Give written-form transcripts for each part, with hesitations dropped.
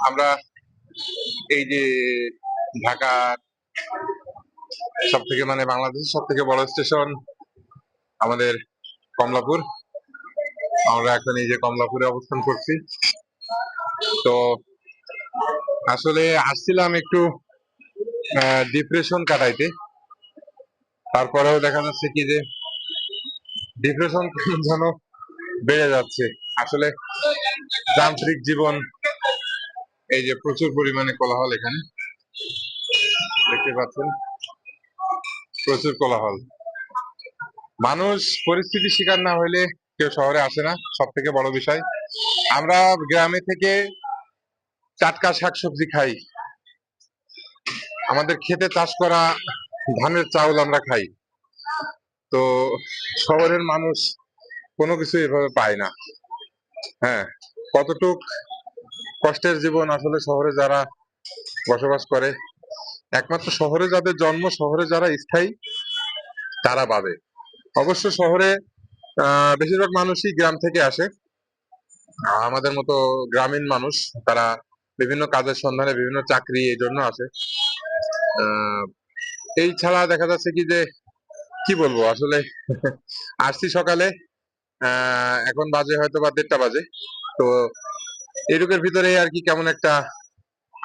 আমরা এই যে ঢাকার সব থেকে মানে বাংলাদেশের সব থেকে বড় স্টেশন আমাদের কমলাপুর। আমরা এখন এই যে কমলাপুরে অবস্থান করছি। তো আসলে আসছিলাম একটু ডিপ্রেশন কাটাইতে, তারপরেও দেখা যাচ্ছে কি যে ডিপ্রেশন যেন বেড়ে যাচ্ছে। আসলে যান্ত্রিক জীবন, এই যে প্রচুর পরিমাণে কোলাহল, এখানে দেখতে পাচ্ছেন প্রচুর কোলাহল। মানুষ পরিস্থিতির শিকার না হইলে কেউ শহরে আসে না, সব থেকে বড় বিষয়। আমরা গ্রামে থেকে টাটকা শাকসবজি খাই, আমাদের ক্ষেতে চাষ করা ধানের চাউল আমরা খাই। তো শহরের মানুষ কোনো কিছু এভাবে পায় না। হ্যাঁ, কতটুক কষ্টের জীবন আসলে শহরে যারা বসবাস করে, একমাত্র শহরে যাদের জন্ম, শহরে যারা স্থায়ী, তারা পাবে। অবশ্য শহরে বেশিরভাগ মানুষই গ্রাম থেকে আসে। আমাদের মতো গ্রামীণ মানুষ, তারা বিভিন্ন কাজের সন্ধানে, বিভিন্ন চাকরি এই জন্য আসে। এই ছাড়া দেখা যাচ্ছে কি যে কি বলবো আসলে আসছি সকালে, এখন বাজে হয়তো বা 1:30 বাজে। তো এটুকের ভিতরে আর কি কেমন একটা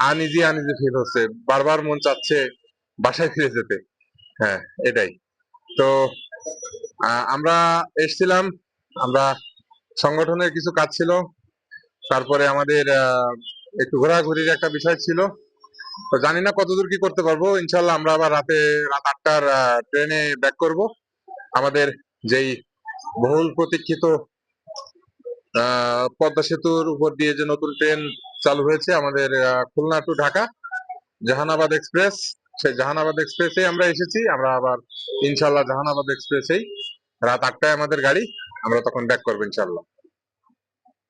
আনইজি আনইজি ফিল হচ্ছে, বারবার মন চাচ্ছে বাসায় ফিরে যেতে। হ্যাঁ, এটাই। তো আমরা এসছিলাম, আমরা সংগঠনের কিছু কাজ ছিল, তারপরে আমাদের একটু ঘোরাঘুরির একটা বিষয় ছিল। তো জানি না কতদূর কি করতে পারবো। ইনশাল্লাহ আমরা আবার রাত 8টার ট্রেনে ব্যাক করব। আমাদের যেই বহুল প্রতীক্ষিত পদ্মা সেতুর উপর দিয়ে যে নতুন ট্রেন চালু হয়েছে আমাদের, খুলনা টু ঢাকা জাহানাবাদ এক্সপ্রেস, সেই জাহানাবাদ এক্সপ্রেসে আমরা এসেছি। আমরা আবার ইনশাল্লাহ জাহানাবাদ এক্সপ্রেসেই রাত 8টায় আমাদের গাড়ি, আমরা তখন ব্যাক করবো ইনশাল্লাহ।